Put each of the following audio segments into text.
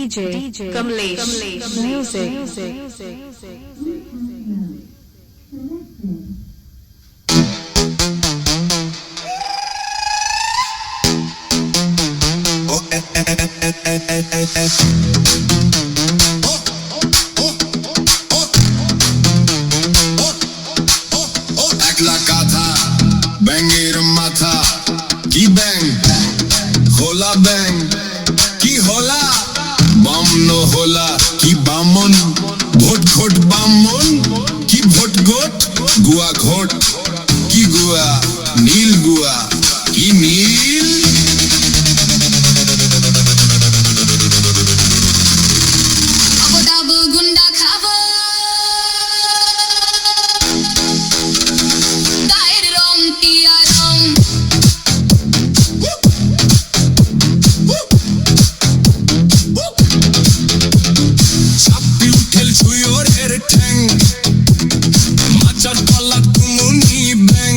DJ Kamlesh Music. একলা কাঁথা ব্যাঙের মাথা কি ব্যাং হোলা ব্যাং কি হোলা বামন হোলা কি বামন ভোট ঘোট বামন কি ভোট গোট গুয়া ঘোট কি গুয়া নীল গুয়া কি নীল গুন্ডা খাবো গায়ের রং টিয়া রং ছাপি উঠেল ছুঁয়োরের ঠ্যাং মাচার তলা তুমুনি ব্যাং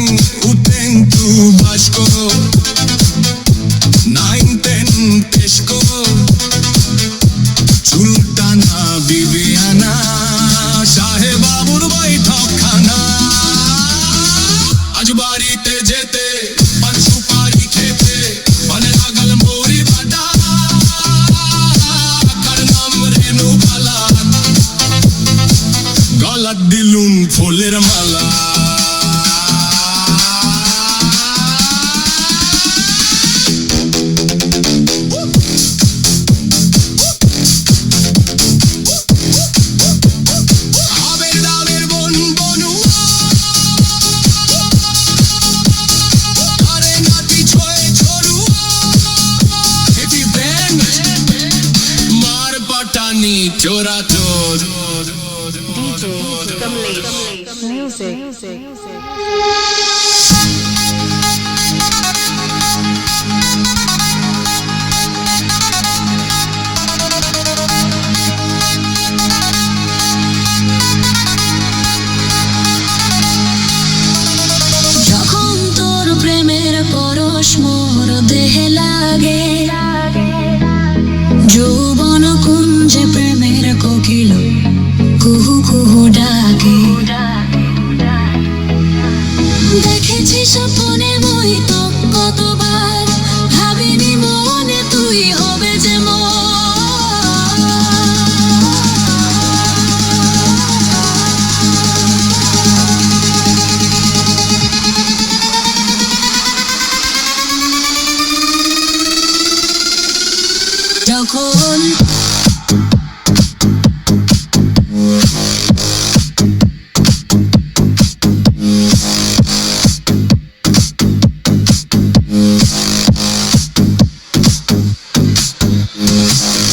উঠেং তু ভাস্কো 9-10 পেশকো চুলটানা বিবিয়ানা সাহেব বাবুর বৈঠকখানা আজ বাড়িতে যেতে পান সুপারি খেতে পানে লাগল মোরি বাটা কার নাম রেনু বালা গলাত দিলুম ফুলের মালা চোরা চোর DJ Kamlesh Music. যখন তোর প্রেমের পরশ মোর দেহে লাগে যৌবন কুঞ্জে প্রেমের কোকিল কুহু কুহু ডাকে দেখেছি স্বপ্নে মই তো কতবার ভাবিনি মনে তুই হবে যে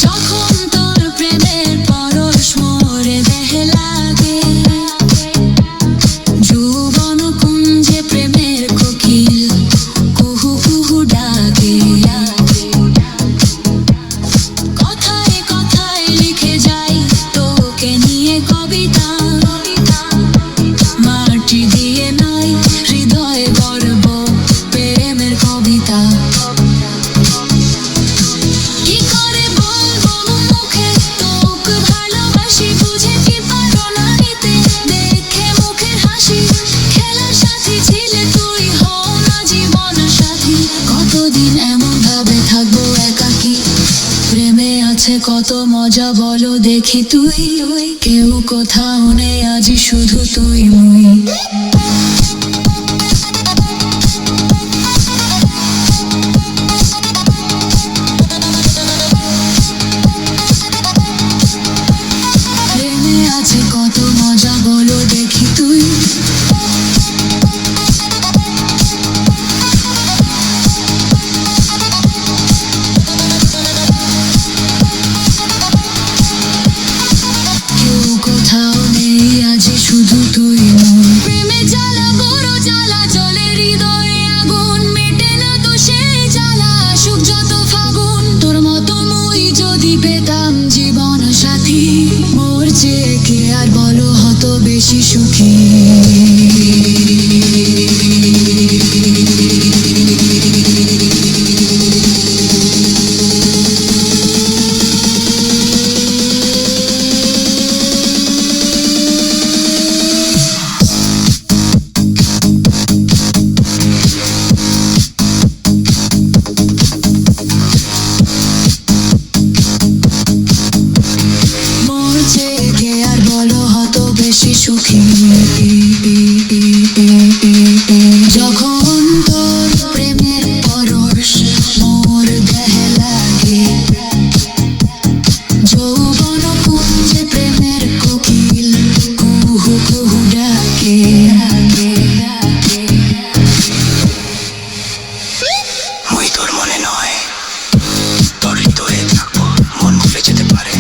যখন তোর প্রেমের পরশ মোরে দেহে লাগে যৌবন কুঞ্জে প্রেমের কোকিল কুহু কুহু ডাকে কথায় কথায় লিখে যাই তোকে নিয়ে কবিতা মাটি দিয়ে নাই হৃদয়ে গর্ব প্রেমের কবিতা কি করে বলবো মুখে তোকে ভালোবাসি বুঝে কি পারো না নিতে দেখে মুখের হাসি খেলার সাথী ছিলে তুই হও না জীবন সাথী কতদিন এমন ভাবে থাকবো একাকী প্রেমে আছে কত মজা বলো দেখি তুই কেউ কোথাও নেই আজি শুধু তুই মুই প্রেমে আছে কত মজা বলো দেখি তুই কেউ কোথাও নেই আজি শুধু তুই প্রেমে জ্বালা বড় জ্বালা জলে হৃদয়ে আগুন মেটে না তো সেই জ্বালা সুখ যত ফাগুন তোর মতো মুই যদি পেতাম জীবন সাথী মোর চেয়ে কে আর বলো হতো বেশি সুখী চোখে যখন তোর প্রেমের পরশ মোর দেহে লাগে যৌবন কুঞ্জে প্রেমের কোকিল কুহু কুহু ডাকে মই তোর মনে নয় তোর হৃদয়ে থাকবো মন ভুলে যেতে পারে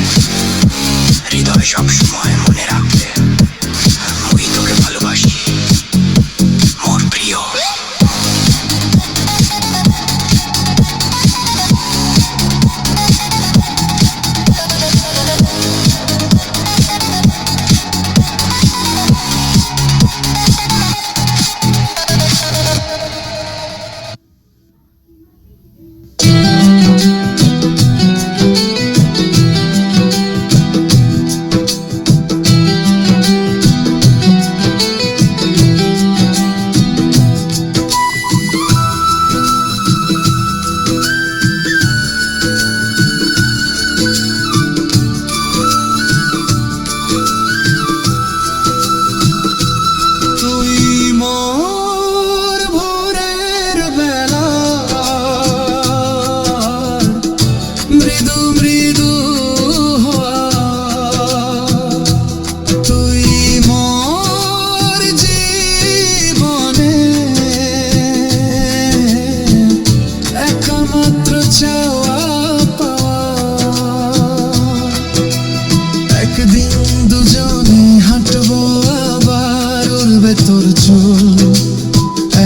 হৃদয় সবসময় মনে রাখবে মই তোকে ভালোবাসি মোর প্রিয়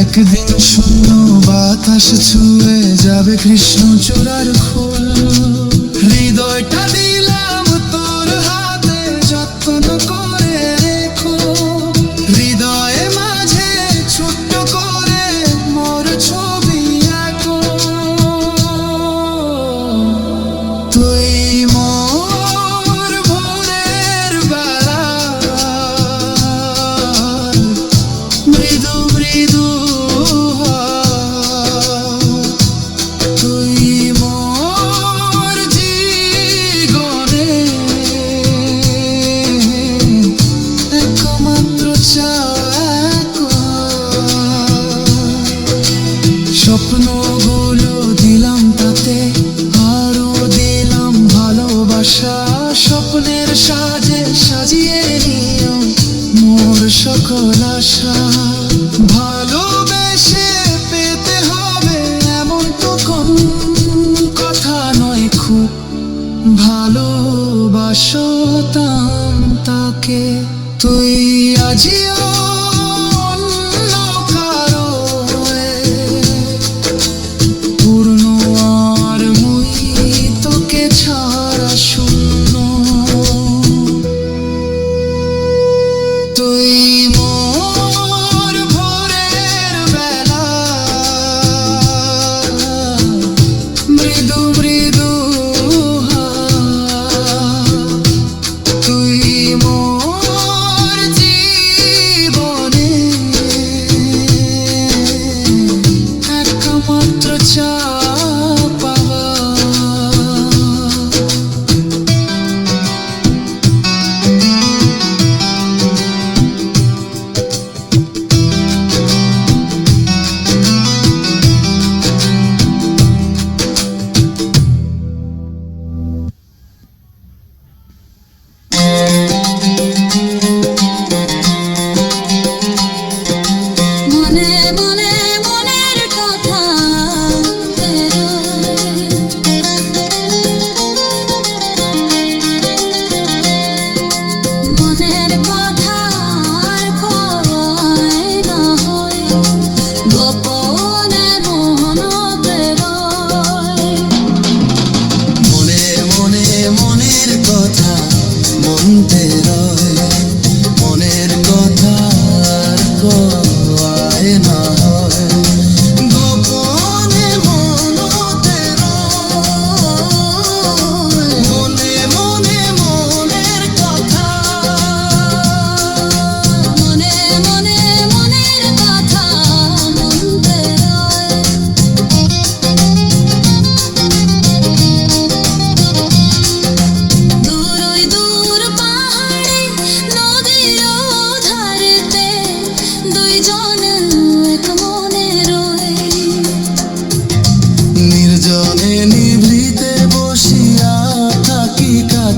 একদিন শূন্য বাতাস ছুঁয়ে যাবে কৃষ্ণ চূড়ার ফুল হৃদয়টা দিলাম তোর হাতে যত্ন করে রেখো হৃদয়ে মাঝে ছোট্ট করে মোর ছবি আঁকো তুই মোর ভোরের বেলা মৃদু মৃদু স্বপ্নগুলো দিলাম তাতে আরো দিলাম ভালোবাসা স্বপ্নের সাজে সাজিয়ে নিও মোর সকল আশা ভালোবেসে পেতে হবে এমন তো কোন কথা নয় খুব ভালোবাসতাম তাকে তুই আজিও তুই মোর ভোরের বেলা মৃদু মৃদু তুই মোর জীবন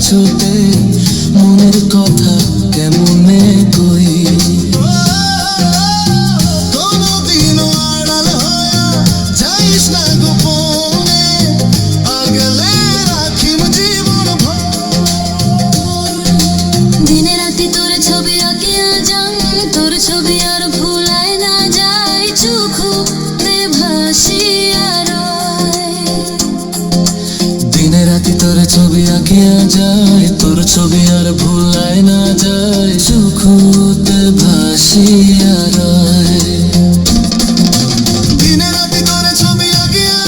ছোটে মনের কথা কেমনে কই কোনদিনও আড়াল হয়া যাইস না গোপনে আগলে রাখিম জীবন ভর দিনে রাতে তোর ছবি আঁকিয়া যান তোর ছবি আর ভুলায় না যায় চোখে ভাসিয়া রয় দিনে রাতি তোর ছবি আঁকিয়া যায় তোর ছবি আর ভুলায় না যায় সুখুতে ভাসিয়া রয় দিনে রাতি তোর ছবি আঁকিয়া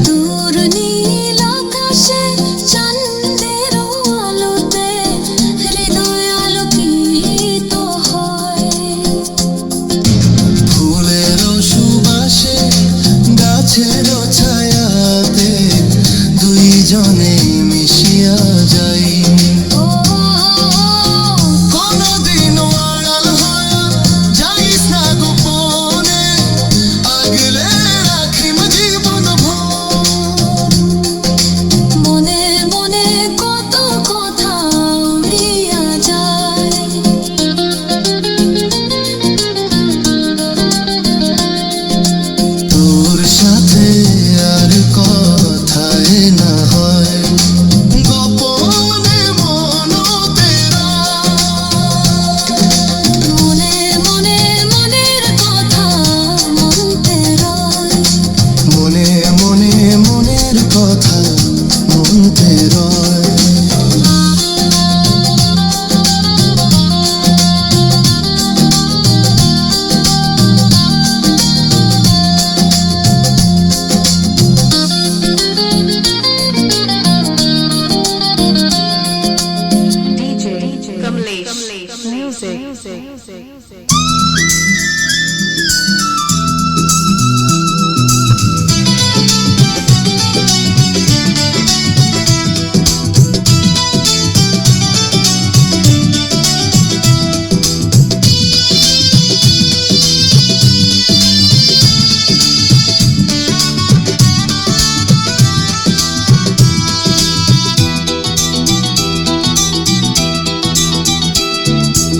দূর নীল আকাশে চাঁদের আলোতে হৃদয় আলোকিত হয় ফুলের সুবাসে গাছের ছায়াতে দুইজনে মিশিয়া যাই কোনদিনও আড়াল হয়া যাইস না গোপনে আগলে রাখিম জীবন ভর মনে মনে কত কথা উড়িয়া যায় তোর সাথে আর কথাই না হয় গোপনে মনতেরা মনে মনে মনের কথা মনতে রয় মনে মনে মনের কথা মনতে রয় DJ Kamlesh Music.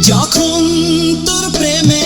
যখন তোর প্রেমে